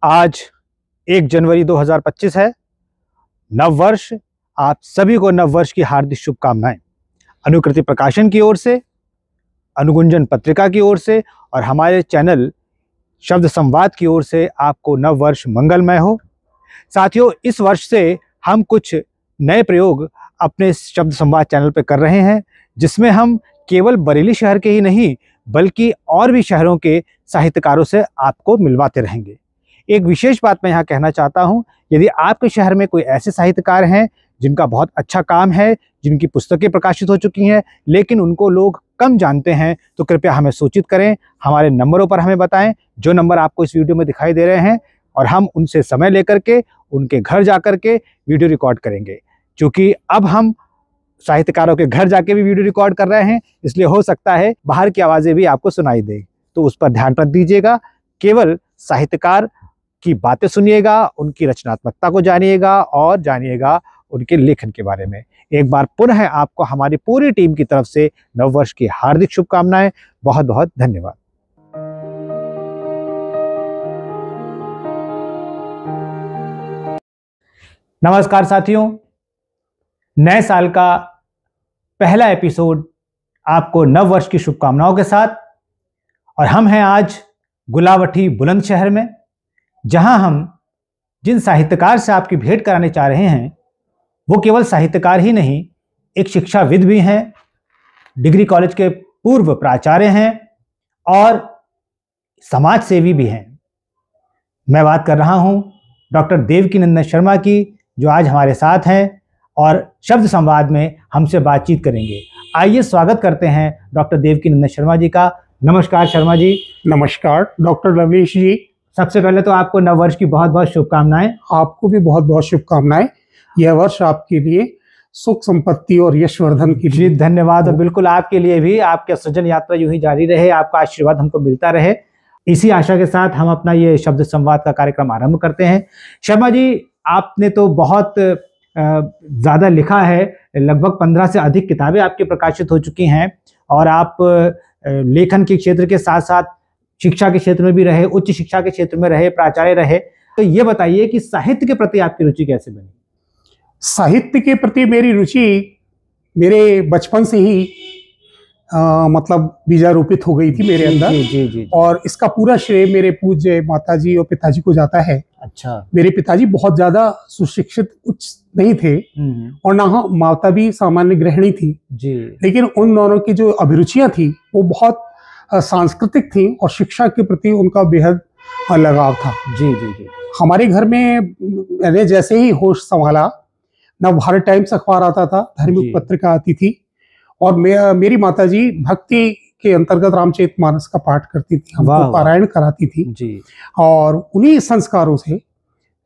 आज 1 जनवरी 2025 है, नव वर्ष। आप सभी को नव वर्ष की हार्दिक शुभकामनाएं। अनुकृति प्रकाशन की ओर से, अनुगुंजन पत्रिका की ओर से और हमारे चैनल शब्द संवाद की ओर से आपको नव वर्ष मंगलमय हो। साथियों, इस वर्ष से हम कुछ नए प्रयोग अपने शब्द संवाद चैनल पर कर रहे हैं, जिसमें हम केवल बरेली शहर के ही नहीं बल्कि और भी शहरों के साहित्यकारों से आपको मिलवाते रहेंगे। एक विशेष बात मैं यहाँ कहना चाहता हूँ, यदि आपके शहर में कोई ऐसे साहित्यकार हैं जिनका बहुत अच्छा काम है, जिनकी पुस्तकें प्रकाशित हो चुकी हैं लेकिन उनको लोग कम जानते हैं, तो कृपया हमें सूचित करें, हमारे नंबरों पर हमें बताएं, जो नंबर आपको इस वीडियो में दिखाई दे रहे हैं, और हम उनसे समय लेकर के उनके घर जाकर के वीडियो रिकॉर्ड करेंगे। क्योंकि अब हम साहित्यकारों के घर जाके भी वीडियो रिकॉर्ड कर रहे हैं, इसलिए हो सकता है बाहर की आवाज़ें भी आपको सुनाई दे, तो उस पर ध्यान मत दीजिएगा। केवल साहित्यकार की बातें सुनिएगा, उनकी रचनात्मकता को जानिएगा और जानिएगा उनके लेखन के बारे में। एक बार पुनः आपको हमारी पूरी टीम की तरफ से नववर्ष की हार्दिक शुभकामनाएं। बहुत बहुत धन्यवाद। नमस्कार साथियों, नए साल का पहला एपिसोड आपको नव वर्ष की शुभकामनाओं के साथ। और हम हैं आज गुलावटी बुलंदशहर में, जहां हम जिन साहित्यकार से आपकी भेंट कराने चाह रहे हैं वो केवल साहित्यकार ही नहीं, एक शिक्षाविद भी हैं, डिग्री कॉलेज के पूर्व प्राचार्य हैं और समाज सेवी भी हैं। मैं बात कर रहा हूं डॉक्टर देवकीनंदन शर्मा की, जो आज हमारे साथ हैं और शब्द संवाद में हमसे बातचीत करेंगे। आइए स्वागत करते हैं डॉक्टर देवकीनंदन शर्मा जी का। नमस्कार शर्मा जी। नमस्कार डॉक्टर रमेश जी। सबसे पहले तो आपको नव वर्ष की बहुत बहुत शुभकामनाएं। आपको भी बहुत बहुत शुभकामनाएं। यह वर्ष आपके लिए सुख संपत्ति और यशवर्धन की जी धन्यवाद। और बिल्कुल आपके लिए भी, आपके सृजन यात्रा यूं ही जारी रहे, आपका आशीर्वाद हमको मिलता रहे। इसी आशा के साथ हम अपना ये शब्द संवाद का कार्यक्रम आरंभ करते हैं। शर्मा जी, आपने तो बहुत ज़्यादा लिखा है, लगभग 15 से अधिक किताबें आपकी प्रकाशित हो चुकी हैं और आप लेखन के क्षेत्र के साथ साथ शिक्षा के क्षेत्र में भी रहे, उच्च शिक्षा के क्षेत्र में रहे, प्राचार्य रहे। तो ये बताइए कि साहित्य के प्रति आपकी रुचि कैसे बनी? साहित्य के प्रति मेरी रुचि मेरे बचपन से ही मतलब बीजारोपित हो गई थी मेरे अंदर। जी। और इसका पूरा श्रेय मेरे पूज्य माताजी और पिताजी को जाता है। अच्छा। मेरे पिताजी बहुत ज्यादा सुशिक्षित उच्च नहीं थे और ना माता भी सामान्य गृहिणी थी जी, लेकिन उन दोनों की जो अभिरुचियां थी वो बहुत सांस्कृतिक थी और शिक्षा के प्रति उनका बेहद लगाव था। जी। हमारे घर में मैंने जैसे ही होश संभाला, नवभारत टाइम्स अखबार आता था, धार्मिक पत्रिका आती थी और मेरी माताजी भक्ति के अंतर्गत रामचरितमानस का पाठ करती थी, हमको पारायण कराती थी जी। और उन्हीं संस्कारों से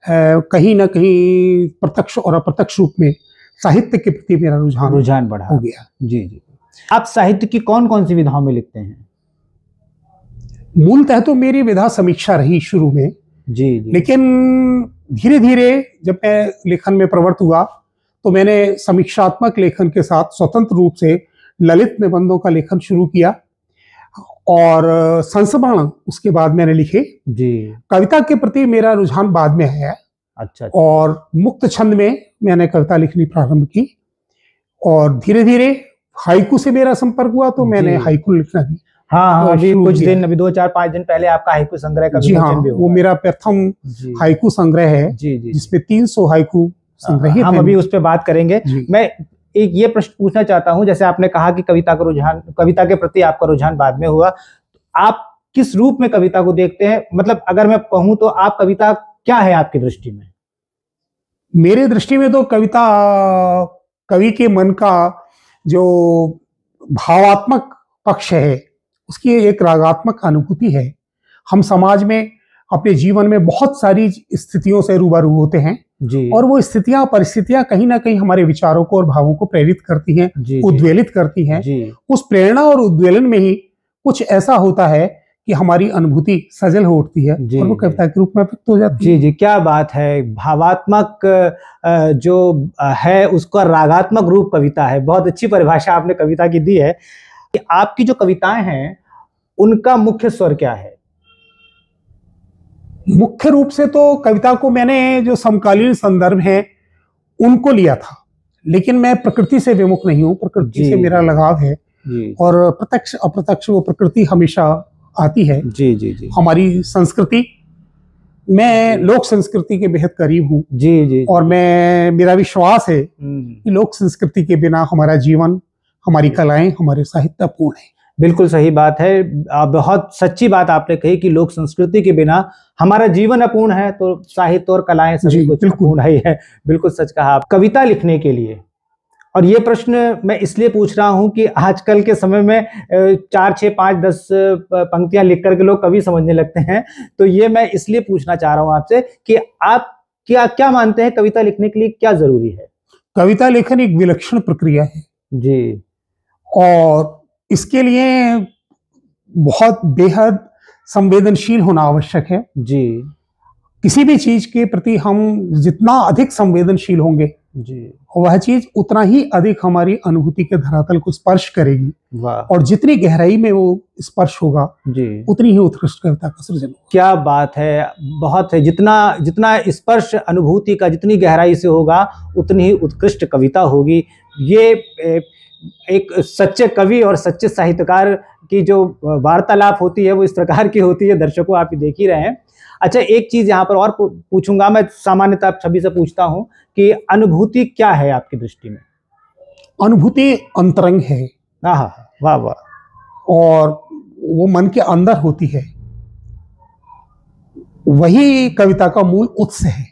कहीं ना कहीं प्रत्यक्ष और अप्रत्यक्ष रूप में साहित्य के प्रति मेरा रुझान बढ़ा हो गया। जी। आप साहित्य की कौन कौन सी विधाओं में लिखते हैं? मूलतः तो मेरी विधा समीक्षा रही शुरू में जी। लेकिन धीरे धीरे जब मैं लेखन में प्रवृत्त हुआ तो मैंने समीक्षात्मक लेखन के साथ स्वतंत्र रूप से ललित निबंधों का लेखन शुरू किया और संस्मरण उसके बाद मैंने लिखे जी। कविता के प्रति मेरा रुझान बाद में है। अच्छा। और मुक्त छंद में मैंने कविता लिखनी प्रारंभ की और धीरे धीरे हाइकू से मेरा संपर्क हुआ तो मैंने हाइकू लिखना भी अभी कुछ दिन, अभी 2-4-5 दिन पहले आपका हाइकू संग्रह का विमोचन भी हुआ। वो मेरा प्रथम हाइकू संग्रह है जिसमें 300 हाइकू संग्रहित। हम अभी उस पर बात करेंगे। मैं एक ये प्रश्न पूछना चाहता हूं, जैसे आपने कहा कि कविता के प्रति आपका रुझान बाद में हुआ, आप किस रूप में कविता को देखते हैं? मतलब अगर मैं कहूं तो आप कविता क्या है आपकी दृष्टि में? मेरे दृष्टि में तो कविता कवि के मन का जो भावात्मक पक्ष है उसकी एक रागात्मक अनुभूति है। हम समाज में अपने जीवन में बहुत सारी स्थितियों से रूबरू होते हैं जी। और वो स्थितियां परिस्थितियां कहीं ना कहीं हमारे विचारों को और भावों को प्रेरित करती हैं, उद्वेलित करती हैं जी। उस प्रेरणा और उद्वेलन में ही कुछ ऐसा होता है कि हमारी अनुभूति सजल हो उठती है और वो कविता के रूप में व्यक्त हो जाती है। जी, क्या बात है। भावात्मक जो है उसका रागात्मक रूप कविता है। बहुत अच्छी परिभाषा आपने कविता की दी है। आपकी जो कविताएं हैं उनका मुख्य स्वर क्या है? मुख्य रूप से तो कविता को मैंने जो समकालीन संदर्भ हैं उनको लिया था, लेकिन मैं प्रकृति से विमुख नहीं हूँ, प्रकृति जी। से मेरा लगाव है जी और प्रत्यक्ष अप्रत्यक्ष वो प्रकृति हमेशा आती है। जी जी जी हमारी संस्कृति, मैं लोक संस्कृति के बेहद करीब हूँ जी जी और मेरा विश्वास है कि लोक संस्कृति के बिना हमारा जीवन, हमारी कलाएं, हमारे साहित्य अपूर्ण है। बिल्कुल सही बात है। बहुत सच्ची बात आपने कही कि लोक संस्कृति के बिना हमारा जीवन अपूर्ण है, तो साहित्य और कलाएं सभी कुछ अपूर्ण ही है। बिल्कुल सच कहा आप। कविता लिखने के लिए, और ये प्रश्न मैं इसलिए पूछ रहा हूं कि आजकल के समय में 4, 6, 5, 10 पंक्तियां लिख करके लोग कवि समझने लगते हैं, तो ये मैं इसलिए पूछना चाह रहा हूं आपसे कि आप क्या मानते हैं, कविता लिखने के लिए क्या जरूरी है? कविता लेखन एक विलक्षण प्रक्रिया है जी, और इसके लिए बहुत बेहद संवेदनशील होना आवश्यक है। जी किसी भी चीज के प्रति हम जितना अधिक संवेदनशील होंगे, जी, वह चीज उतना ही अधिक हमारी अनुभूति के धरातल को स्पर्श करेगी, वाह, और जितनी गहराई में वो स्पर्श होगा जी, उतनी ही उत्कृष्ट कविता का सृजन होगा। क्या बात है, बहुत है। जितना स्पर्श अनुभूति का जितनी गहराई से होगा उतनी ही उत्कृष्ट कविता होगी। ये एक सच्चे कवि और सच्चे साहित्यकार की जो वार्तालाप होती है वो इस प्रकार की होती है। दर्शकों, आप देख ही रहे हैं। अच्छा, एक चीज यहाँ पर और पूछूंगा मैं, सामान्यतः सभी से पूछता हूँ कि अनुभूति क्या है आपकी दृष्टि में? अनुभूति अंतरंग है, वाह वाह, और वो मन के अंदर होती है, वही कविता का मूल उत्स है।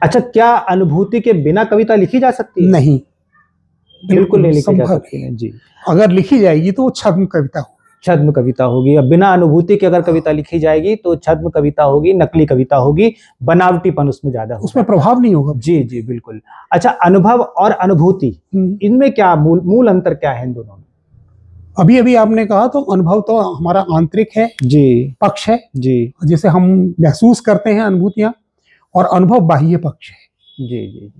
अच्छा, क्या अनुभूति के बिना कविता लिखी जा सकती है? नहीं, बिल्कुल नहीं लिखी जा संभव सकती है जी। अगर लिखी जाएगी तो वो छद्म कविता होगी। छद्म कविता होगी। अब बिना अनुभूति के अगर कविता लिखी जाएगी तो छद्म कविता होगी, नकली कविता होगी, बनावटीपन उसमें ज्यादा होगा, उसमें प्रभाव नहीं होगा। जी जी बिल्कुल। अच्छा, अनुभव और अनुभूति, इनमें क्या मूल अंतर क्या है इन दोनों में? अभी अभी आपने कहा, तो अनुभव तो हमारा आंतरिक है जी, पक्ष है जी, जिसे हम महसूस करते हैं अनुभूतियां, और अनुभव बाह्य पक्ष है। जी जी,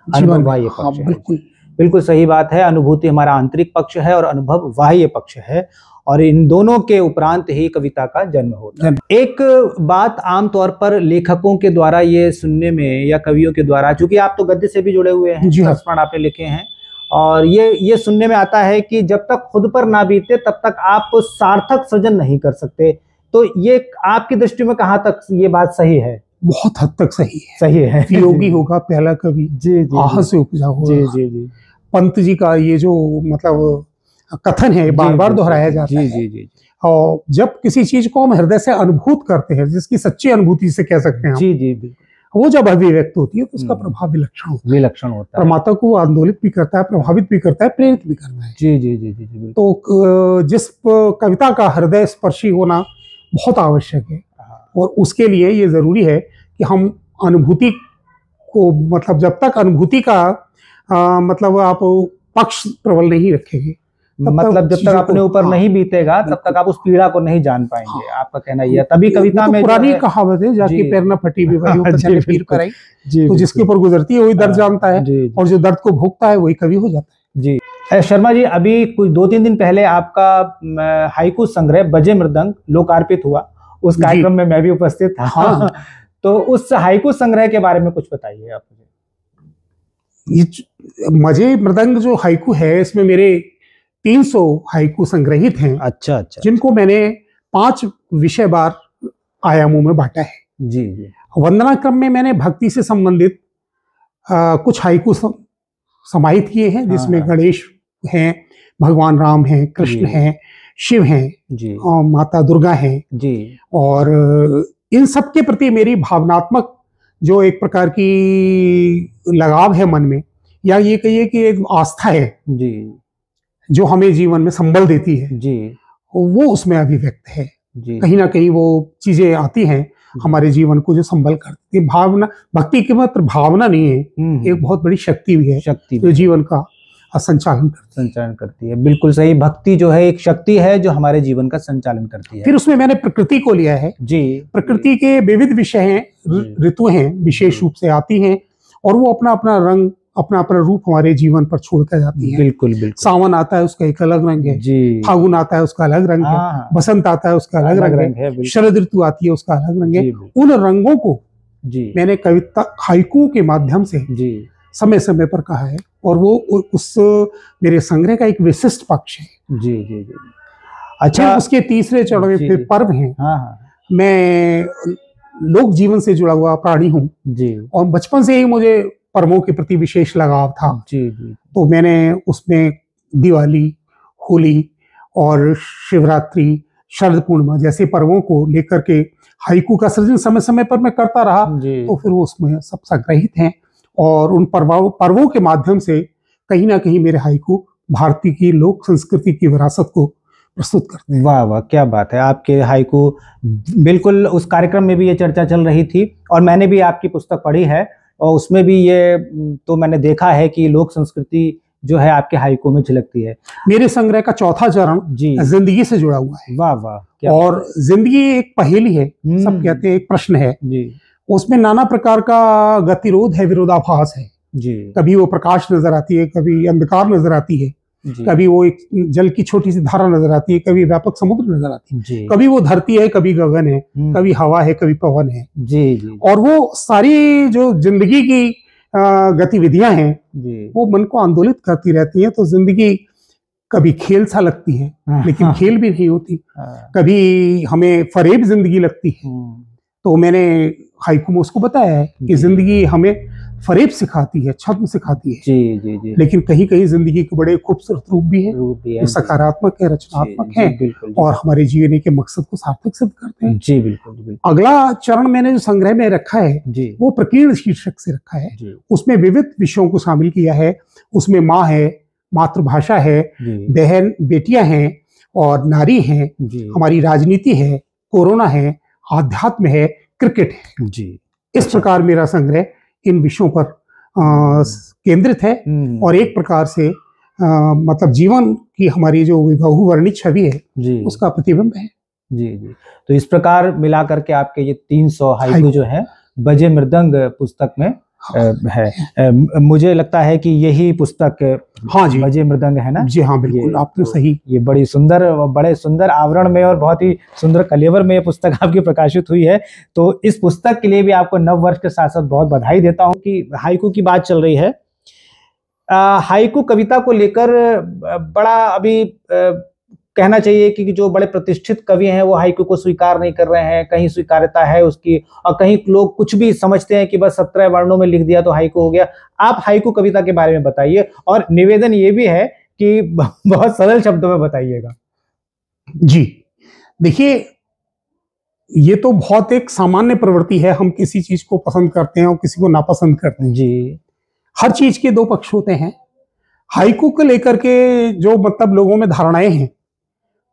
जीवन बाह्य हाँ, पक्ष है। बिल्कुल बिल्कुल सही बात है। अनुभूति हमारा आंतरिक पक्ष है और अनुभव बाह्य पक्ष है, और इन दोनों के उपरांत ही कविता का जन्म होता है। एक बात आमतौर पर लेखकों के द्वारा ये सुनने में, या कवियों के द्वारा, चूंकि आप तो गद्य से भी जुड़े हुए हैं, संस्मरण आपने लिखे हैं, और ये सुनने में आता है कि जब तक खुद पर ना बीते तब तक आप सार्थक सृजन नहीं कर सकते। तो ये आपकी दृष्टि में कहाँ तक ये बात सही है? बहुत हद तक सही है। सही है। योगी होगा पहला कवि, जी जी, आह से उपजा होगा। जी जी जी, पंत जी का ये जो मतलब कथन है, बार बार दोहराया जाता है। जी जी, और जब किसी चीज को हम हृदय से अनुभूत करते हैं, जिसकी सच्ची अनुभूति से कह सकते हैं, जी जी बिल्कुल, वो जब अभिव्यक्त होती है तो उसका प्रभाव विलक्षण होता है। प्रमाता को आंदोलित भी करता है, प्रभावित भी करता है, प्रेरित भी करता है। जी जी जी जी जी, तो जिस कविता का हृदय स्पर्शी होना बहुत आवश्यक है, और उसके लिए ये जरूरी है कि हम अनुभूति को, मतलब जब तक अनुभूति का मतलब आप पक्ष प्रबल नहीं रखेंगे, मतलब जब तक अपने ऊपर नहीं बीतेगा तब तक आप उस पीड़ा को नहीं जान पाएंगे। आपका कहना यह, तभी कविता में पुरानी कहावत है, जाके पैर न फटी भी पीर पर आई। जी, तो जिसके ऊपर गुजरती है वही दर्द जानता है, और जो दर्द को भोगता है वही कवि हो जाता है। जी शर्मा जी, अभी कुछ 2-3 दिन पहले आपका हाइकू संग्रह बजे मृदंग लोकार्पित हुआ, उस कार्यक्रम में मैं भी उपस्थित था। हाँ। तो उस हाइकू संग्रह के बारे में कुछ बताइए आप मुझे। ये मजे मृदंग जो हाइकू है, इसमें मेरे 300 हाइकू संग्रहित हैं। अच्छा, जिनको मैंने 5 विषयवार आयामों में बांटा है। जी जी। वंदना क्रम में मैंने भक्ति से संबंधित कुछ हाइकू समाहित किए हैं, जिसमें गणेश हैं, भगवान राम हैं, कृष्ण हैं, शिव हैं जी, और माता दुर्गा हैं जी, और इन सब के प्रति मेरी भावनात्मक जो एक प्रकार की लगाव है मन में, या ये कहिए कि एक आस्था है जी, जो हमें जीवन में संबल देती है जी, वो उसमें अभिव्यक्त है जी। कहीं ना कहीं वो चीजें आती हैं हमारे जीवन को जो संबल करती है। भावना, भक्ति की मात्र भावना नहीं है, एक बहुत बड़ी शक्ति भी है, जो जीवन का संचालन करती है। बिल्कुल सही, भक्ति जो है एक शक्ति है जो हमारे जीवन का संचालन करती है। फिर उसमें मैंने प्रकृति को लिया है जी। प्रकृति के विविध विषय हैं, ऋतु हैं, विशेष रूप से आती हैं, और वो अपना अपना रंग अपना अपना रूप हमारे जीवन पर छोड़कर जाती है। बिल्कुल बिल्कुल। सावन आता है उसका एक अलग रंग है, जी। फागुन आता है उसका अलग रंग है, हाँ, बसंत आता है उसका अलग रंग है, बिल्कुल। शरद ऋतु आती है उसका अलग रंग है। जी, बिल्कुल। उन रंगों को जी मैंने कविता हाइकू के माध्यम से जी समय समय पर कहा है, और वो उस मेरे संग्रह का एक विशिष्ट पक्ष है। जी जी जी। अच्छा, अच्छा, उसके तीसरे चरण में जी, फिर जी। पर्व हैं। हाँ हाँ मैं लोक जीवन से जुड़ा हुआ प्राणी हूँ, जी और बचपन से ही मुझे पर्वों के प्रति विशेष लगाव था। जी जी तो मैंने उसमें दिवाली, होली और शिवरात्रि, शरद पूर्णिमा जैसे पर्वों को लेकर के हाइकू का सृजन समय समय पर मैं करता रहा। जी। तो फिर वो उसमें सब संग्रहित हैं, और उन पर्वों के माध्यम से कहीं ना कहीं मेरे हाइकू भारतीय की लोक संस्कृति की विरासत को प्रस्तुत करते हैं। वाह वाह, क्या बात है। आपके हाइकू, बिल्कुल उस कार्यक्रम में भी ये चर्चा चल रही थी, और मैंने भी आपकी पुस्तक पढ़ी है, और उसमें भी ये तो मैंने देखा है कि लोक संस्कृति जो है आपके हाइकू में झलकती है। मेरे संग्रह का चौथा चरण जी। जिंदगी से जुड़ा हुआ है। वाह वाह, क्या और जिंदगी एक पहेली है, सब कहते हैं एक प्रश्न है। जी उसमें नाना प्रकार का गतिरोध है, विरोधाभास है। जी कभी वो प्रकाश नजर आती है, कभी अंधकार नजर आती है, जी कभी वो एक जल की छोटी सी धारा नजर आती है, कभी व्यापक समुद्र नजर आती है, जी कभी वो धरती है, कभी गगन है, कभी हवा है, कभी पवन है। जी जी और वो सारी जो जिंदगी की गतिविधियां हैं, जी। वो मन को आंदोलित करती रहती हैं। तो जिंदगी कभी खेल सा लगती है, लेकिन खेल भी नहीं होती। कभी हमें फरेब जिंदगी लगती है। तो मैंने हाइकू में उसको बताया है कि जिंदगी हमें फरेब सिखाती है, छद्म सिखाती है। जी जी जी। लेकिन कहीं कहीं जिंदगी के बड़े खूबसूरत रूप भी है, जो सकारात्मक है, रचनात्मक है, और हमारे जीने के मकसद को सार्थक सिद्ध करते हैं। जी बिल्कुल। अगला चरण मैंने जो संग्रह में रखा है जी, वो प्रकीर्ण शीर्षक से रखा है। उसमें विविध विषयों को शामिल किया है। उसमें माँ है, मातृभाषा है, बहन बेटियां हैं, और नारी हैं, हमारी राजनीति है, कोरोना है, आध्यात्म है, क्रिकेट है। जी, इस प्रकार मेरा संग्रह इन विषयों पर केंद्रित है, और एक प्रकार से मतलब जीवन की हमारी जो बहुवर्णित छवि है उसका प्रतिबिंब है। जी जी। तो इस प्रकार मिला करके आपके ये 300 हाइकू जो है बजे मृदंग पुस्तक में है। मुझे लगता है कि यही पुस्तक, हाँ जी, बजे मृदंग है ना? जी हाँ, बिल्कुल, आपने सही। ये बड़ी सुंदर, बड़े सुंदर आवरण में और बहुत ही सुंदर कलेवर में ये पुस्तक आपकी प्रकाशित हुई है। तो इस पुस्तक के लिए भी आपको नव वर्ष के साथ साथ बहुत बधाई देता हूँ। कि हाइकू की बात चल रही है, हाइकू कविता को लेकर बड़ा अभी कहना चाहिए कि जो बड़े प्रतिष्ठित कवि हैं वो हाइकू को स्वीकार नहीं कर रहे हैं। कहीं स्वीकार्यता है उसकी, और कहीं लोग कुछ भी समझते हैं कि बस 17 वर्णों में लिख दिया तो हाइकू हो गया। आप हाइकू कविता के बारे में बताइए, और निवेदन ये भी है कि बहुत सरल शब्दों में बताइएगा। जी, देखिए, ये तो बहुत एक सामान्य प्रवृत्ति है। हम किसी चीज को पसंद करते हैं और किसी को नापसंद करते हैं। जी, हर चीज के दो पक्ष होते हैं। हाइकू को लेकर के जो मतलब लोगों में धारणाएं हैं,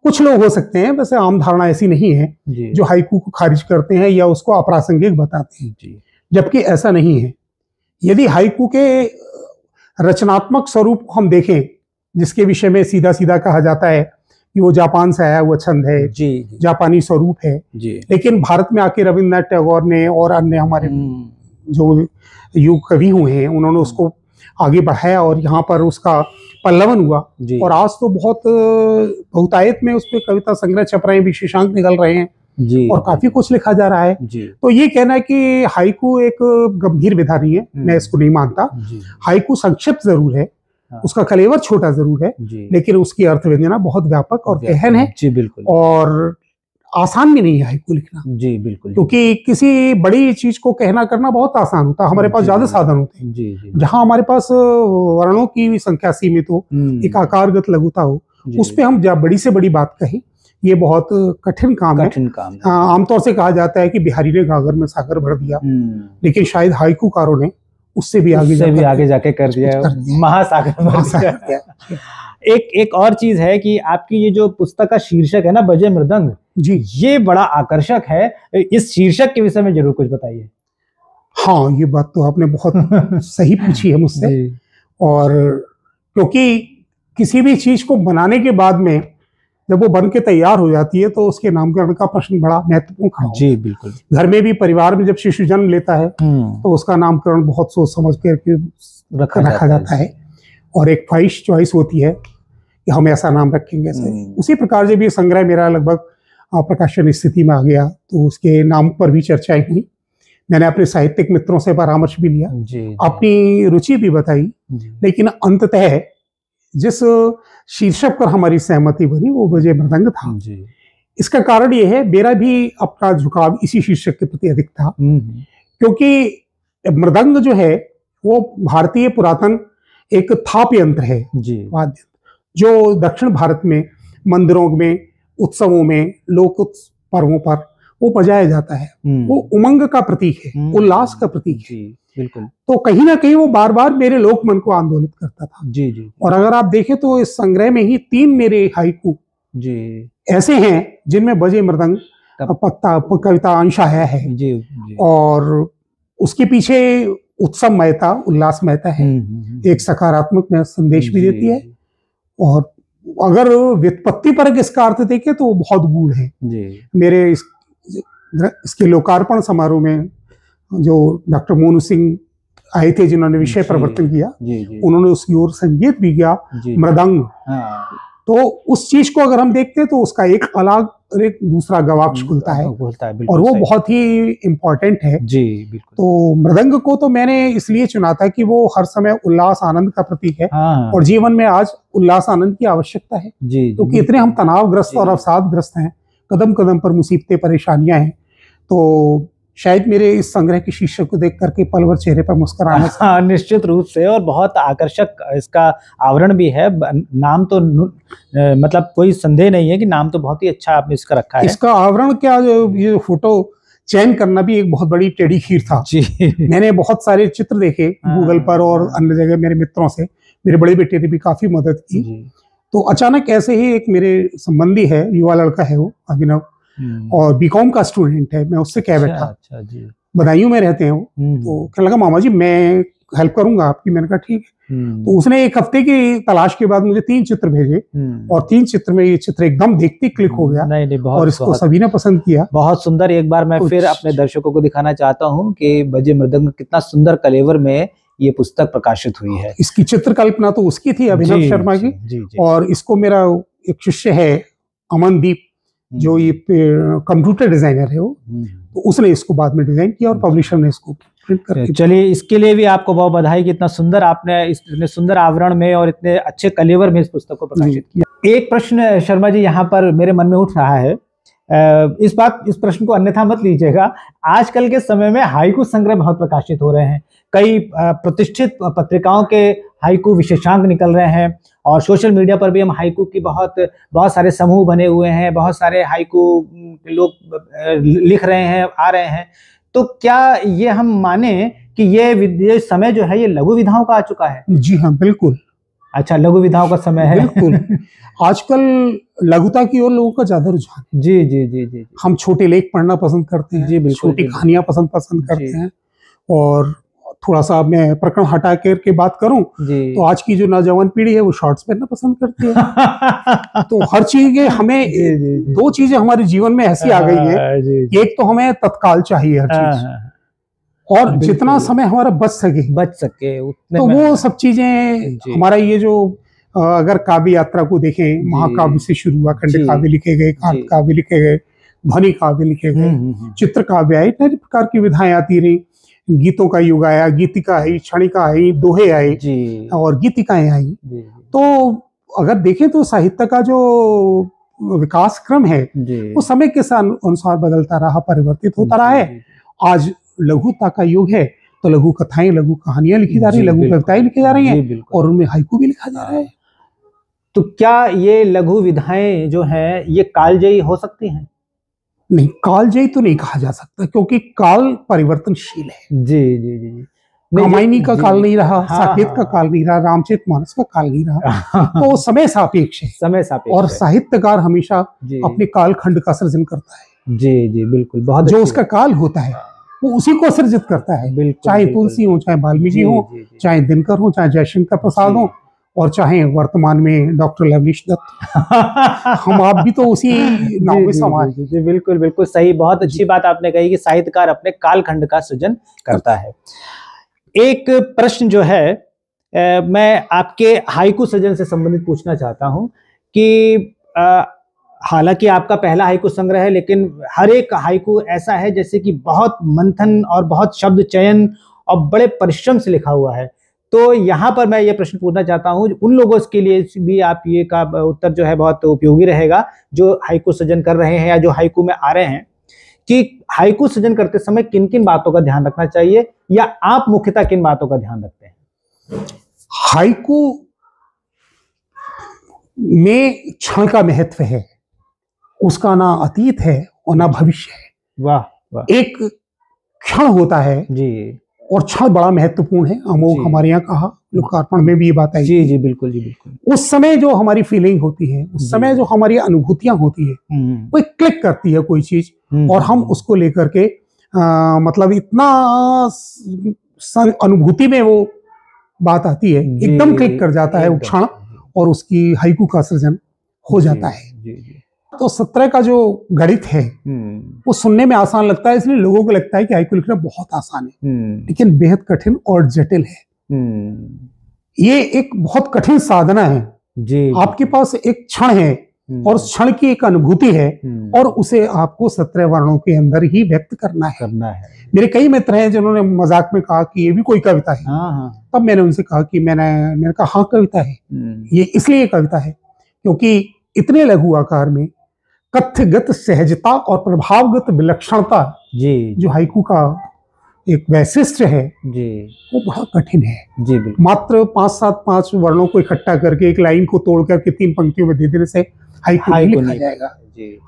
कुछ लोग हो सकते हैं, वैसे आम धारणा ऐसी नहीं है, जो हाइकू को खारिज करते हैं या उसको अप्रासंगिक बताते हैं, जबकि ऐसा नहीं है। यदि हाइकू के रचनात्मक स्वरूप को हम देखें, जिसके विषय में सीधा सीधा कहा जाता है कि वो जापान से आया हुआ छंद है, जापानी स्वरूप है, लेकिन भारत में आके रविन्द्रनाथ टैगोर ने और अन्य हमारे जो युग कवि हुए हैं उन्होंने उसको आगे बढ़ाया, और यहाँ पर उसका पल्लवन हुआ। और आज तो बहुत बहुतायत में उस पर कविता संग्रह छप रहे हैं, विशेषांक निकल रहे हैं, और काफी कुछ लिखा जा रहा है। तो ये कहना है कि हाइकू एक गंभीर विधा नहीं है, मैं इसको नहीं मानता। हाइकू संक्षिप्त जरूर है, उसका कलेवर छोटा जरूर है, लेकिन उसकी अर्थ व्यंजना बहुत व्यापक और गहन है। जी बिल्कुल। और आसान भी नहीं है हाइकू लिखना। जी बिल्कुल। क्योंकि किसी बड़ी चीज को कहना करना बहुत आसान होता है, हमारे पास ज्यादा साधन होते हैं। जहां हमारे पास वर्णों की संख्या सीमित हो, एक आकारगत लघुता हो, उस पे हम जब बड़ी से बड़ी बात कहें, ये बहुत कठिन काम है। आमतौर से कहा जाता है कि बिहारी ने गागर में सागर भर दिया, लेकिन शायद हाइकूकारों ने उससे भी आगे जाके कर दिया, महासागर। एक और चीज है कि आपकी ये जो पुस्तक का शीर्षक है ना, बजे मृदंग जी, ये बड़ा आकर्षक है। इस शीर्षक के विषय में जरूर कुछ बताइए। हाँ, ये बात तो आपने बहुत सही पूछी है मुझसे। और क्योंकि किसी भी चीज को बनाने के बाद में जब वो बन के तैयार हो जाती है तो उसके नामकरण का प्रश्न बड़ा महत्वपूर्ण खड़ा होता जी बिल्कुल। है। घर में भी, परिवार में जब शिशु जन्म लेता है तो उसका नामकरण बहुत सोच समझ करके रखा जाता है और एक ख्वाहिश चॉइस होती है कि हम ऐसा नाम रखेंगे ऐसे। उसी प्रकार जब ये संग्रह मेरा लगभग प्रकाशन स्थिति में आ गया तो उसके नाम पर भी चर्चाएं हुई। मैंने अपने साहित्यिक मित्रों से परामर्श भी लिया, अपनी रुचि भी बताई, लेकिन अंततः जिस शीर्षक पर हमारी सहमति बनी वो बजे मृदंग था। इसका कारण ये है, मेरा भी अपना झुकाव इसी शीर्षक के प्रति अधिक था, क्योंकि मृदंग जो है वो भारतीय पुरातन एक थाप यंत्र है, वाद्य, जो दक्षिण भारत में मंदिरों में, उत्सवों में, लोक पर्वों पर वो बजाया जाता है। वो उमंग का प्रतीक है, उल्लास का प्रतीक है। बिल्कुल। तो कहीं ना कहीं वो बार बार मेरे लोक मन को आंदोलित करता था। और अगर आप देखें तो इस संग्रह में ही 3 मेरे हाइकू ऐसे हैं जिनमें बजे मृदंग कविता अंशाया है। और उसके पीछे उत्सवमयता, उल्लासमयता है, एक सकारात्मक संदेश भी देती है। और अगर व्युत्पत्ति पर इसका अर्थ देखें तो बहुत गूढ़ है। मेरे इसके लोकार्पण समारोह में जो डॉक्टर मोनू सिंह आए थे, जिन्होंने विषय परिवर्तन किया, उन्होंने उसकी ओर संगीत भी किया, मृदंग। तो उस चीज को अगर हम देखते हैं तो उसका एक अलग एक दूसरा गवाक्ष खुलता है और वो बहुत ही इम्पोर्टेंट है। तो मृदंग को तो मैंने इसलिए चुना था कि वो हर समय उल्लास आनंद का प्रतीक है। और जीवन में आज उल्लास आनंद की आवश्यकता है, क्योंकि इतने हम तनावग्रस्त और अवसादग्रस्त हैं, कदम कदम पर मुसीबतें, परेशानियां हैं। तो शायद मेरे इस संग्रह के शीर्षक को देख करके पल भर चेहरे पर मुस्कुराना निश्चित रूप से, और बहुत आकर्षक इसका आवरण भी है। नाम तो मतलब कोई संदेह नहीं है कि नाम तो बहुत ही अच्छा आपने इसका रखा है। इसका आवरण क्या, ये फोटो चयन करना भी एक बहुत बड़ी टेढ़ी खीर था। मैंने बहुत सारे चित्र देखे गूगल पर और अन्य जगह, मेरे मित्रों से, मेरे बड़े बेटे ने भी काफी मदद की। तो अचानक ऐसे ही एक मेरे संबंधी है, युवा लड़का है वो, अभिनव, और बीकॉम का स्टूडेंट है, मैं उससे कह बैठा, बदायूं में रहते हैं वो, तो कहने लगा मामा जी मैं हेल्प करूंगा आपकी। मैंने कहा ठीक है। तो उसने 1 हफ्ते की तलाश के बाद मुझे 3 चित्र भेजे और 3 चित्र में ये चित्र एकदम देखते क्लिक हो गया। नहीं, और इसको सभी ने पसंद किया। बहुत सुंदर। एक बार मैं फिर अपने दर्शकों को दिखाना चाहता हूँ कि बजे मृदंग कितना सुंदर कलेवर में ये पुस्तक प्रकाशित हुई है। इसकी चित्र कल्पना तो उसकी थी, अभिनव शर्मा की। और इसको मेरा एक शिष्य है अमनदीप, जो ये कंप्यूटर डिजाइनर है वो, तो उसने इसको बाद में डिजाइन किया और पब्लिशर ने इसको प्रिंट करके। चलिए, इसके लिए भी आपको बहुत बधाई कि इतना सुंदर आपने इतने सुंदर आवरण में और इतने अच्छे कलेवर में इस पुस्तक को प्रकाशित किया। एक प्रश्न शर्मा जी यहाँ पर मेरे मन में उठ रहा है, इस प्रश्न को अन्यथा मत लीजिएगा। आजकल के समय में हाइकू संग्रह बहुत प्रकाशित हो रहे हैं, कई प्रतिष्ठित पत्रिकाओं के हाइकू विशेषांक निकल रहे हैं, और सोशल मीडिया पर भी हम हाइकू की बहुत सारे समूह बने हुए हैं, बहुत सारे हाइकू लोग लिख रहे हैं, आ रहे हैं। तो क्या ये हम माने कि ये समय जो है ये लघु विधाओं का आ चुका है? जी हाँ, बिल्कुल। अच्छा, लघु विधाओं का समय है। बिल्कुल। आजकल लघुता की ओर लोगों का ज्यादा रुझान। जी जी जी जी। हम छोटे लेख पढ़ना पसंद करते हैं, जी बिल्कुल, छोटी कहानियां पसंद करते हैं। और थोड़ा सा मैं प्रकरण हटा के बात करूं तो आज की जो नौजवान पीढ़ी है वो शॉर्ट्स पहनना पसंद करती है। तो हर चीज हमें 2 चीजें हमारे जीवन में ऐसी आ गई है, एक तो हमें तत्काल चाहिए हर चीज, और जितना समय हमारा बच सके तो वो सब चीजें हमारा ये जो, अगर काव्य यात्रा को देखें, महाकाव्य से शुरू हुआ, खंड काव्य लिखे गए, कांत काव्य लिखे गए, ध्वनि काव्य लिखे गए, चित्र काव्य आए, इतने प्रकार की विधाएं आती रही। गीतों का युग आया, गीतिका आई, क्षणिका आई, दोहे आए और गीतिकाएं आई। तो अगर देखें तो साहित्य का जो विकास क्रम है वो समय के अनुसार बदलता रहा, परिवर्तित होता रहा है। आज लघुता का युग है तो लघु कथाएं, लघु कहानियां लिखी जा रही है, लघु कविताएं लिखी जा रही हैं, और उनमें हाइकू भी लिखा जा रहा है। तो क्या ये लघु विधाएं जो हैं ये कालजयी हो सकती हैं? नहीं, कालजयी तो नहीं कहा जा सकता, क्योंकि काल परिवर्तनशील है। जी जी जी जी। रामायणी का काल नहीं रहा, साकेत का काल नहीं रहा, रामचरितमानस का काल नहीं रहा। तो समय सापेक्ष है, समय सापेक्ष। और साहित्यकार हमेशा अपने काल खंड का सृजन करता है। जी जी बिल्कुल। बहुत जो उसका काल होता है वो उसी को सृजित करता है, चाहे तुलसी हो, चाहे वाल्मीकि हो, चाहे दिनकर हो, चाहे जयशंकर प्रसाद हो, और चाहे वर्तमान में डॉक्टर लवनीश दत्त, हम आप भी तो उसी नाव में सवार हैं। जी, बिल्कुल बिल्कुल सही, बहुत अच्छी बात आपने कही कि साहित्यकार अपने कालखंड का सृजन करता है। एक प्रश्न जो है मैं आपके हाइकू सृजन से संबंधित पूछना चाहता हूं कि हालांकि आपका पहला हाइकू संग्रह है, लेकिन हर एक हाइकू ऐसा है जैसे कि बहुत मंथन और बहुत शब्द चयन और बड़े परिश्रम से लिखा हुआ है। तो यहाँ पर मैं ये प्रश्न पूछना चाहता हूँ उन लोगों के लिए भी, आप ये का उत्तर जो है बहुत उपयोगी रहेगा जो हाइकू सृजन कर रहे हैं या जो हाइकू में आ रहे हैं, कि हाइकू सृजन करते समय किन किन बातों का ध्यान रखना चाहिए, या आप मुख्यतः किन बातों का ध्यान रखते हैं? हाइकू में क्षण का महत्व है, उसका ना अतीत है और ना भविष्य है। वाह वाह। एक क्षण होता है जी, और क्षण बड़ा महत्वपूर्ण है। अमोघ हमारे यहाँ कहा, लोकार्पण में भी ये बात आई। जी जी बिल्कुल जी बिल्कुल। उस समय जो हमारी फीलिंग होती है, उस समय जो हमारी अनुभूतियां होती है, वो क्लिक करती है कोई चीज, और हम उसको लेकर के मतलब इतना अनुभूति में वो बात आती है, एकदम क्लिक कर जाता है वो क्षण, और उसकी हाइकू का सृजन हो जाता है। तो 17 का जो गणित है वो सुनने में आसान लगता है, इसलिए लोगों को लगता है कि हाइकू लिखना बहुत आसान है, लेकिन बेहद कठिन और जटिल है। ये एक बहुत कठिन साधना है जी। आपके पास एक क्षण है और उस क्षण की एक अनुभूति है, और उसे आपको 17 वर्णों के अंदर ही व्यक्त करना है। मेरे कई मित्र हैं जिन्होंने मजाक में कहा कि ये भी कोई कविता है। तब मैंने उनसे कहा कि मैंने कहा हाँ कविता है। ये इसलिए कविता है क्योंकि इतने लघु आकार में कथ्यगत सहजता और प्रभावगत विलक्षणता जी, जो हाइकू का एक वैशिष्ट्य है जी, वो बड़ा कठिन है जी। मात्र 5 वर्णों को इकट्ठा करके एक लाइन को तोड़ करके 3 पंक्तियों में दे देने से हाइकू नहीं लिखा जाएगा।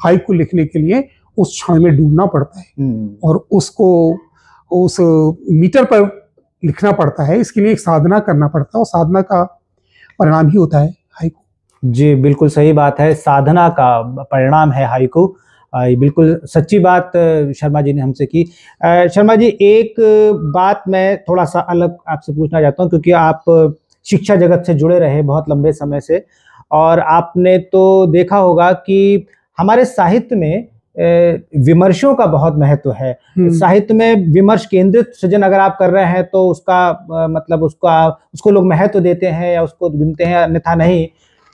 हाइकू लिखने के लिए उस क्षण में डूबना पड़ता है और उसको उस मीटर पर लिखना पड़ता है। इसके लिए एक साधना करना पड़ता है, और साधना का परिणाम ही होता है हाइकू। जी बिल्कुल सही बात है, साधना का परिणाम है हाइकू। बिल्कुल सच्ची बात शर्मा जी ने हमसे की। शर्मा जी, एक बात मैं थोड़ा सा अलग आपसे पूछना चाहता हूँ, क्योंकि आप शिक्षा जगत से जुड़े रहे बहुत लंबे समय से, और आपने तो देखा होगा कि हमारे साहित्य में विमर्शों का बहुत महत्व है। साहित्य में विमर्श केंद्रित सृजन अगर आप कर रहे हैं तो उसका मतलब उसको लोग महत्व देते हैं या उसको गिनते हैं, अन्यथा नहीं।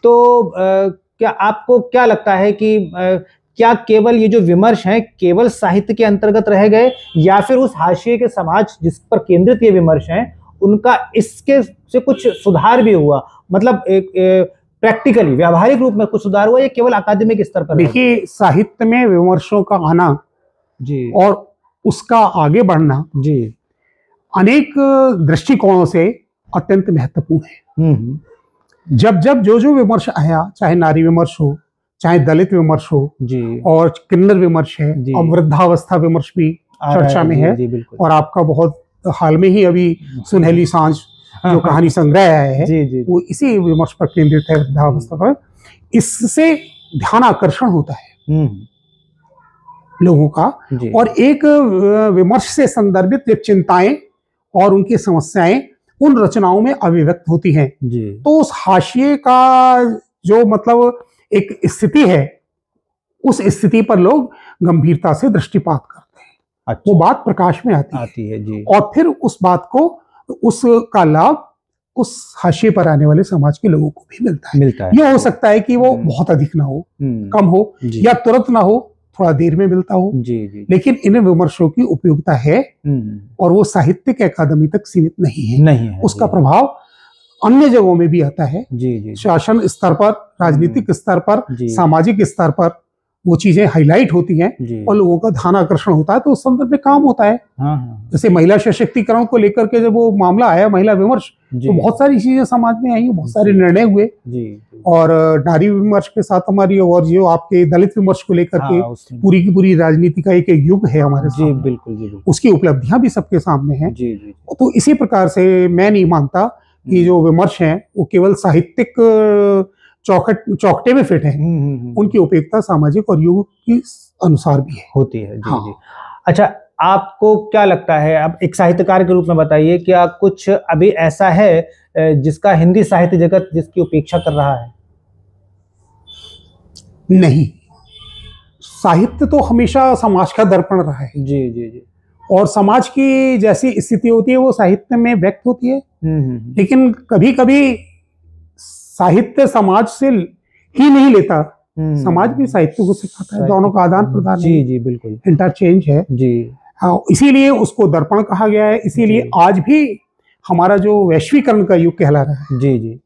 तो क्या आपको क्या लगता है कि क्या केवल ये जो विमर्श हैं केवल साहित्य के अंतर्गत रह गए, या फिर उस हाशिए के समाज जिस पर केंद्रित ये विमर्श हैं उनका इसके से कुछ सुधार भी हुआ, मतलब एक प्रैक्टिकली व्यावहारिक रूप में कुछ सुधार हुआ, या केवल अकादमिक स्तर पर? देखिए, साहित्य में विमर्शों का आना जी और उसका आगे बढ़ना जी अनेक दृष्टिकोणों से अत्यंत महत्वपूर्ण है। जब जो विमर्श आया, चाहे नारी विमर्श हो, चाहे दलित विमर्श हो जी, और किन्नर विमर्श है, और वृद्धावस्था विमर्श भी चर्चा में है जी, और आपका बहुत हाल में ही अभी सुनहली सांझ जो कहानी संग्रह आया है जी, जी, वो इसी विमर्श पर केंद्रित है, वृद्धावस्था पर। इससे ध्यान आकर्षण होता है लोगों का, और एक विमर्श से संदर्भित चिंताएं और उनकी समस्याएं उन रचनाओं में अभिव्यक्त होती हैं जी। तो उस हाशिए का जो मतलब एक स्थिति है, उस स्थिति पर लोग गंभीरता से दृष्टिपात करते हैं। अच्छा। वो बात प्रकाश में आती है जी। और फिर उस बात को, उसका लाभ उस हाशिए पर आने वाले समाज के लोगों को भी मिलता है। ये हो सकता है कि वो बहुत अधिक ना हो, कम हो, या तुरंत ना हो, थोड़ा देर में मिलता हो जी। लेकिन इन विमर्शों की उपयोगिता है, और वो साहित्यिक अकादमी तक सीमित नहीं है। उसका प्रभाव अन्य जगहों में भी आता है जी। शासन स्तर पर, राजनीतिक स्तर पर, सामाजिक स्तर पर वो चीजें हाईलाइट होती हैं और लोगों का ध्यान आकर्षण होता है, तो उस संदर्भ में काम होता है। जैसे महिला सशक्तिकरण को लेकर के जब वो मामला आया, महिला विमर्श, तो बहुत सारी चीजें समाज में आई, बहुत सारे निर्णय हुए और नारी विमर्श के साथ हमारी, और जो आपके दलित विमर्श को लेकर के पूरी की पूरी राजनीति का एक युग है हमारे सामने। बिल्कुल, उसकी उपलब्धियां भी सबके सामने हैं। तो इसी प्रकार से मैं नहीं मानता कि जो विमर्श हैं वो केवल साहित्यिक चौकटे में फिट है। उनकी उपयोगिता सामाजिक और युग के अनुसार भी होती है जी। अच्छा, आपको क्या लगता है, अब एक साहित्यकार के रूप में बताइए, क्या कुछ अभी ऐसा है जिसका हिंदी साहित्य जगत जिसकी उपेक्षा कर रहा है? नहीं, साहित्य तो हमेशा समाज का दर्पण रहा है। जी जी जी। और समाज की जैसी स्थिति होती है वो साहित्य में व्यक्त होती है। लेकिन कभी कभी साहित्य समाज से ही नहीं लेता, समाज भी साहित्य को सिखाता है। दोनों का आदान प्रदान जी जी बिल्कुल, इंटरचेंज है जी। हाँ, इसीलिए उसको दर्पण कहा गया है। इसीलिए आज भी हमारा जो वैश्वीकरण का युग कहला रहा है, जी जी,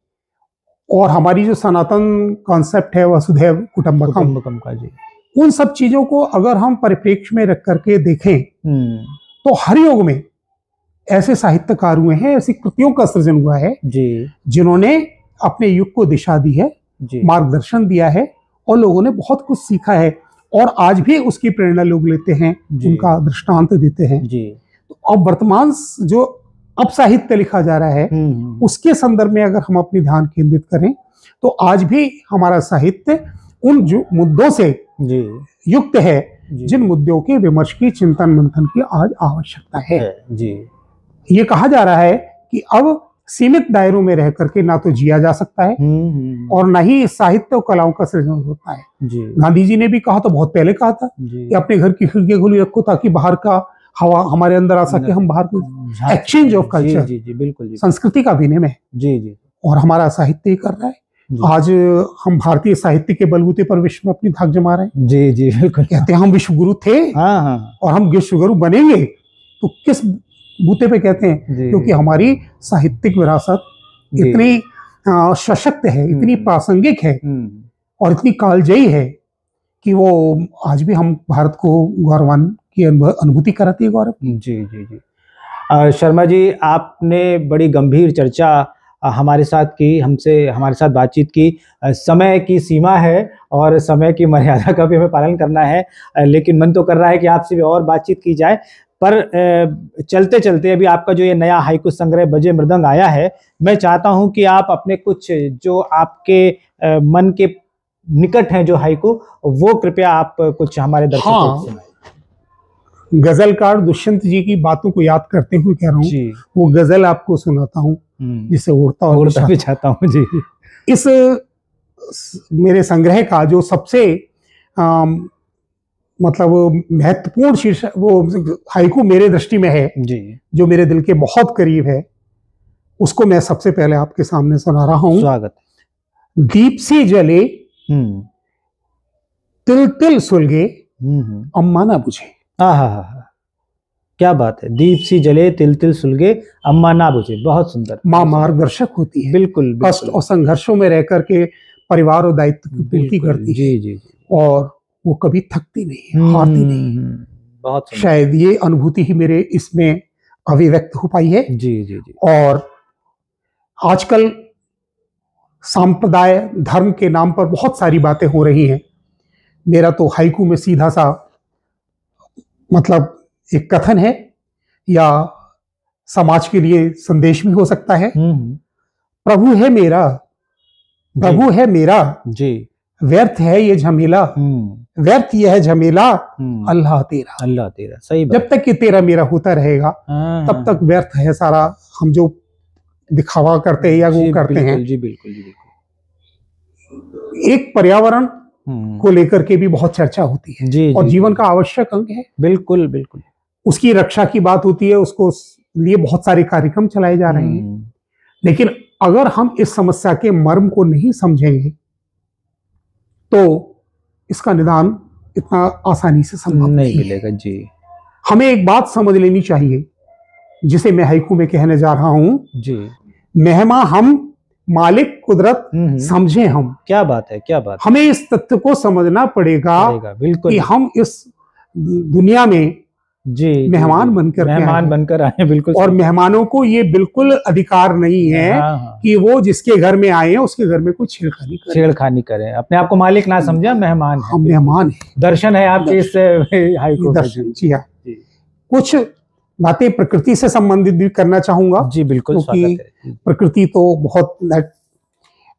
और हमारी जो सनातन कॉन्सेप्ट है वसुधैव कुटुंबकम का, जी, उन सब चीजों को अगर हम परिप्रेक्ष्य में रख करके देखें तो हर युग में ऐसे साहित्यकार हुए हैं, ऐसी कृतियों का सृजन हुआ है जी, जिन्होंने अपने युग को दिशा दी है, मार्गदर्शन दिया है, और लोगों ने बहुत कुछ सीखा है, और आज भी उसकी प्रेरणा लोग लेते हैं, उनका दृष्टांत देते हैं जी। तो अब वर्तमान जो अब साहित्य लिखा जा रहा है उसके संदर्भ में अगर हम अपनी ध्यान केंद्रित करें तो आज भी हमारा साहित्य उन जो मुद्दों से युक्त है जिन मुद्दों के विमर्श की, चिंतन मंथन की आज आवश्यकता है जी। ये कहा जा रहा है कि अब सीमित दायरों में रह करके ना तो जिया जा सकता है और ना ही साहित्य और कलाओं का सृजन होता है जी। गांधी जी ने भी कहा, तो बहुत पहले कहा था कि अपने घर की खिड़कियां खुली रखो ताकि बाहर का हवा हमारे अंदर आ सके, हम बाहर को एक्सचेंज ऑफ कल्चर, जी जी बिल्कुल, संस्कृति का विनिमय जी जी, और हमारा साहित्य ही कर रहा है। आज हम भारतीय साहित्य के बलबूते पर विश्व में अपनी धाक जमा रहे हैं जी जी बिल्कुल। कहते हैं हम विश्व गुरु थे और हम विश्व गुरु बनेंगे, तो किस बूते पे कहते हैं? क्योंकि हमारी साहित्यिक विरासत इतनी सशक्त है, इतनी प्रासंगिक है और इतनी कालजयी है कि वो आज भी हम भारत को गौरवान्वित की अनुभूति कराती है। गौरव जी जी जी। शर्मा जी, आपने बड़ी गंभीर चर्चा हमारे साथ की, हमारे साथ बातचीत की। समय की सीमा है और समय की मर्यादा का भी हमें पालन करना है, लेकिन मन तो कर रहा है कि आपसे भी और बातचीत की जाए। पर चलते चलते अभी आपका जो ये नया हाइकु संग्रह बजे मृदंग आया है, मैं चाहता हूं कि आप अपने कुछ जो आपके मन के निकट हैं जो हाइकु, वो कृपया आप कुछ हमारे दर्शकों को सुनाएं। गजलकार दुष्यंत जी की बातों को याद करते हुए कह रहा हूँ, वो गजल आपको सुनाता हूँ जिसे उड़ता भी चाहता हूँ जी। इस मेरे संग्रह का जो सबसे मतलब महत्वपूर्ण शीर्षक वो हाइकु मेरे दृष्टि में है जी, जो मेरे दिल के बहुत करीब है, उसको मैं सबसे पहले आपके सामने सुना रहा हूँ। स्वागत। दीप सी जले तिल तिल सुलगे अम्मा ना बुझे। क्या बात है, दीप सी जले तिल तिल सुलगे अम्मा ना बुझे, बहुत सुंदर। माँ मार्गदर्शक होती है, बिल्कुल, कष्ट और संघर्षों में रह करके परिवार और दायित्व की पूर्ति करती है जी जी, और वो कभी थकती नहीं है, हारती नहीं। बहुत शायद ये अनुभूति ही मेरे इसमें अभिव्यक्त हो पाई है जी जी जी। और आजकल सांप्रदाय धर्म के नाम पर बहुत सारी बातें हो रही हैं। मेरा तो हाइकू में सीधा सा मतलब एक कथन है या समाज के लिए संदेश भी हो सकता है। प्रभु है मेरा, प्रभु है मेरा जी, व्यर्थ है ये झमेला, व्यर्थ यह है झमेला, अल्लाह तेरा, अल्लाह तेरा। सही बात। जब तक कि तेरा मेरा होता रहेगा तब तक व्यर्थ है सारा हम जो दिखावा करते हैं या वो करते हैं जी। बिल्कुल जी बिल्कुल। एक पर्यावरण को लेकर के भी बहुत चर्चा होती है जी, और जीवन का आवश्यक अंग है। बिल्कुल बिल्कुल। उसकी रक्षा की बात होती है, उसको लिए बहुत सारे कार्यक्रम चलाए जा रहे हैं, लेकिन अगर हम इस समस्या के मर्म को नहीं समझेंगे तो इसका निदान इतना आसानी से संभव नहीं मिलेगा जी। हमें एक बात समझ लेनी चाहिए जिसे मैं हाइकू में कहने जा रहा हूं जी, मेहमा हम मालिक कुदरत समझे हम। क्या बात है, क्या बात। हमें इस तथ्य को समझना पड़ेगा बिल्कुल कि हम इस दुनिया में जी मेहमान बनकर आए। बिल्कुल। और मेहमानों को ये बिल्कुल अधिकार नहीं है कि वो जिसके घर में आए हैं उसके घर में कोई छेड़खानी करें, अपने आप को मालिक ना समझे, मेहमान हम मेहमान है। दर्शन है आपके इस हाइकु दर्शन जी हाँ। कुछ बातें प्रकृति से संबंधित भी करना चाहूंगा जी। बिल्कुल, क्योंकि प्रकृति तो बहुत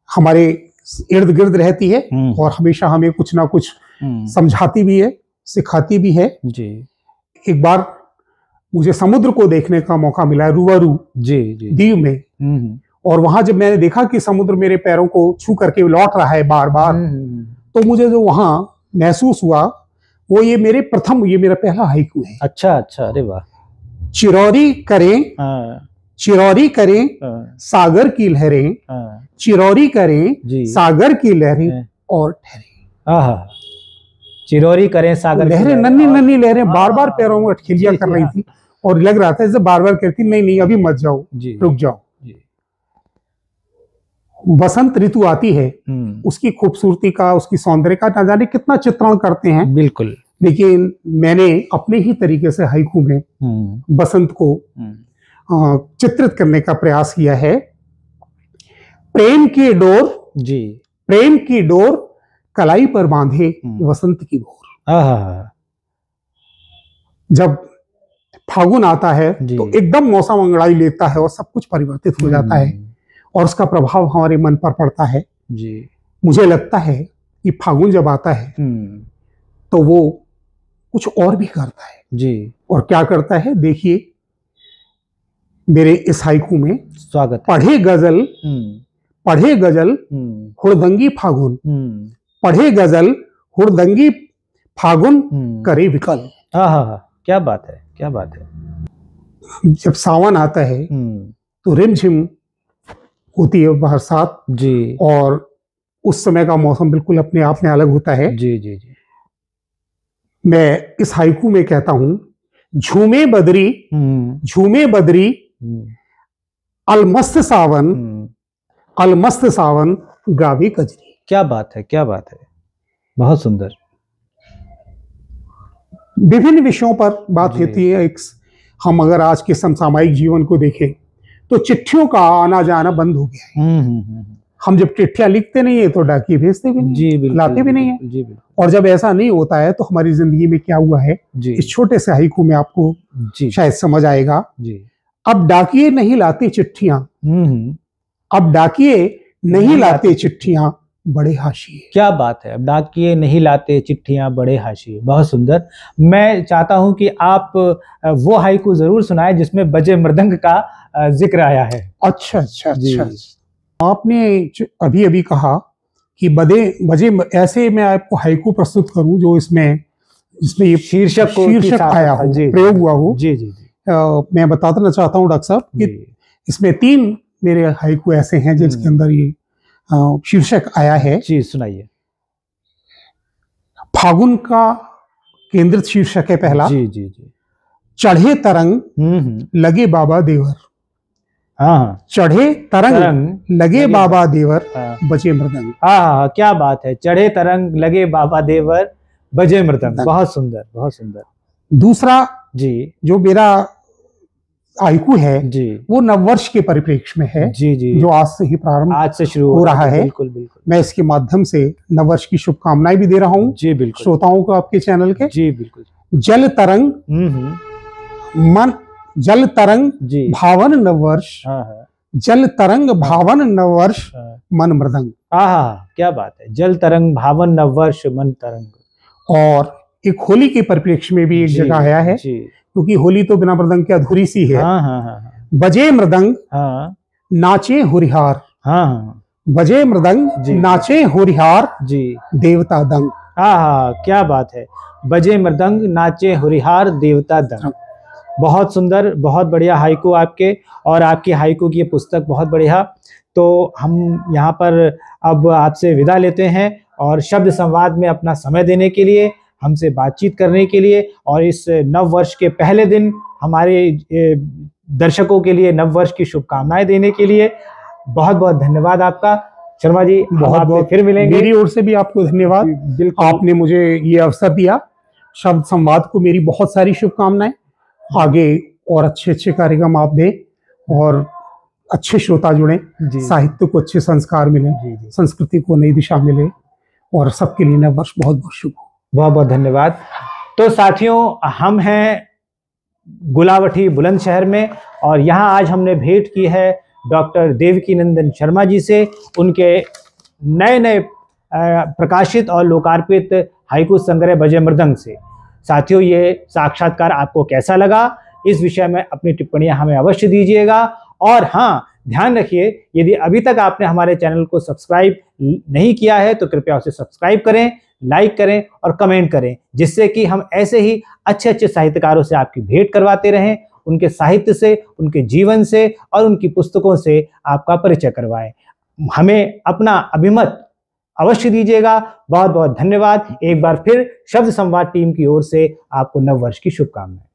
हमारे इर्द गिर्द रहती है और हमेशा हमें कुछ ना कुछ समझाती भी है, सिखाती भी है जी। एक बार मुझे समुद्र को देखने का मौका मिला रूबरू जी जी दीव में, और वहां जब मैंने देखा कि समुद्र मेरे पैरों को छू करके लौट रहा है बार बार, तो मुझे जो वहां महसूस हुआ वो ये मेरा पहला हाइकू है। अच्छा अच्छा, अरे वाह। चिरौरी करें, चिरौरी करें सागर की लहरें, चिरौरी करें सागर की लहरें और ठहरे। चिरौरी करें सागर की लहरें, नन्ही नन्ही लहरें बार बार पैरों में अटखेलियां कर रही थी और लग रहा था जैसे बार बार कहती नहीं नहीं अभी मत जाओ, रुक जाओ। बसंत ऋतु आती है, उसकी खूबसूरती का, उसकी सौंदर्य का न जाने कितना चित्रण करते हैं। बिल्कुल। लेकिन मैंने अपने ही तरीके से हाइकू में बसंत को चित्रित करने का प्रयास किया है। प्रेम की डोर, जी, प्रेम की डोर कलाई पर बांधे वसंत की भोर। जब फागुन आता है तो एकदम मौसम अंगड़ाई लेता है और सब कुछ परिवर्तित हो जाता है और उसका प्रभाव हमारे मन पर पड़ता है। जी, मुझे लगता है कि फागुन जब आता है तो वो कुछ और भी करता है। जी, और क्या करता है देखिए मेरे इस हाइकू में। स्वागत। पढ़े गजल, पढ़े गजल हुड़दंगी फागुन, पढ़े गजल हुड़दंगी फागुन करे विकल। क्या बात है, क्या बात है। जब सावन आता है तो रिमझिम होती है बरसात जी, और उस समय का मौसम बिल्कुल अपने आप में अलग होता है। जी जी जी। मैं इस हाइकू में कहता हूं, झूमे बदरी, झूमे बदरी अलमस्त सावन, अलमस्त सावन गावे कजरी। क्या बात है, क्या बात है, बहुत सुंदर। विभिन्न विषयों पर बात होती है। हम अगर आज के समसामयिक जीवन को देखें तो चिट्ठियों का आना जाना बंद हो गया है। हम जब चिट्ठियां लिखते नहीं है तो डाकिये भेजते भी नहीं, जी, लाते भी नहीं है। जी, और जब ऐसा नहीं होता है तो हमारी जिंदगी में क्या हुआ है, इस छोटे से हाइकू में आपको शायद समझ आएगा। जी। अब डाकिये नहीं लाते चिट्ठियां, अब डाकिये नहीं लाते चिट्ठियां, बड़े हाशिए। क्या बात है, अब डाकिये नहीं लाते चिट्ठियां, बड़े हाशिए। बहुत सुंदर। मैं चाहता हूं कि आप वो हाइकू जरूर सुनाएं जिसमें बजे मृदंग का जिक्र आया है। अच्छा अच्छा अच्छा। आपने अभी अभी कहा कि बजे, ऐसे मैं आपको हाइकू प्रस्तुत करूं जो इसमें ये शीर्षक आया हो, प्रयोग हुआ हो। जी जी जी। मैं बताना चाहता हूं डॉक्टर साहब कि इसमें 3 मेरे हाइकू ऐसे हैं जिसके अंदर ये शीर्षक आया है। जी, सुनाइए। फागुन का केंद्रित शीर्षक है पहला। जी जी जी। चढ़े तरंग लगे बाबा देवर। हाँ, चढ़े तरंग लगे बाबा देवर, बजे मृदंग। हाँ, क्या बात है, चढ़े तरंग लगे बाबा देवर, बजे मृदंग। बहुत सुंदर, बहुत सुंदर। दूसरा जी जो मेरा हाइकू है जी, वो नववर्ष के परिप्रेक्ष्य में है। जी जी। जो आज से ही प्रारंभ, आज से शुरू हो रहा है। बिल्कुल बिल्कुल। मैं इसके माध्यम से नववर्ष की शुभकामनाएं भी दे रहा हूँ। जी बिल्कुल। श्रोताओं को आपके चैनल के। जी बिल्कुल। जल तरंग मन, जल तरंग भावन नववर्ष, जल तरंग भावन नववर्ष मन मृदंग। क्या बात है, जल तरंग भावन नववर्ष मन तरंग। और एक होली के परिप्रेक्ष्य में भी एक जगह आया है, क्योंकि होली तो बिना मृदंग के अधूरी सी है। बजे मृदंग नाचे हुरिहार, बजे मृदंग नाचे हुरिहार जी, देवता दंग। क्या बात है, बजे मृदंग नाचे हुरिहार देवता दंग। बहुत सुंदर, बहुत बढ़िया हाइकू आपके, और आपकी हाइकू की पुस्तक बहुत बढ़िया। तो हम यहाँ पर अब आपसे विदा लेते हैं, और शब्द संवाद में अपना समय देने के लिए, हमसे बातचीत करने के लिए, और इस नव वर्ष के पहले दिन हमारे दर्शकों के लिए नव वर्ष की शुभकामनाएं देने के लिए बहुत बहुत धन्यवाद आपका। शर्मा जी, बहुत बहुत फिर मिलेंगे। मेरी ओर से भी आपको धन्यवाद, आपने मुझे ये अवसर दिया। शब्द संवाद को मेरी बहुत सारी शुभकामनाएं। आगे और अच्छे अच्छे कार्यक्रम आप दें और अच्छे श्रोता जुड़े, साहित्य को अच्छे संस्कार मिले, संस्कृति को नई दिशा मिले, और सबके लिए नव वर्ष बहुत बहुत शुभ हो। बहुत बहुत धन्यवाद। तो साथियों, हम हैं गुलावटी बुलंदशहर में, और यहाँ आज हमने भेंट की है डॉक्टर देवकीनंदन शर्मा जी से, उनके नए नए प्रकाशित और लोकार्पित हाइकू संग्रह बजे मृदंग से। साथियों, ये साक्षात्कार आपको कैसा लगा, इस विषय में अपनी टिप्पणियां हमें अवश्य दीजिएगा, और हाँ, ध्यान रखिए, यदि अभी तक आपने हमारे चैनल को सब्सक्राइब नहीं किया है तो कृपया उसे सब्सक्राइब करें, लाइक करें और कमेंट करें, जिससे कि हम ऐसे ही अच्छे अच्छे साहित्यकारों से आपकी भेंट करवाते रहें, उनके साहित्य से, उनके जीवन से और उनकी पुस्तकों से आपका परिचय करवाएं। हमें अपना अभिमत अवश्य दीजिएगा। बहुत बहुत धन्यवाद। एक बार फिर शब्द संवाद टीम की ओर से आपको नव वर्ष की शुभकामनाएं।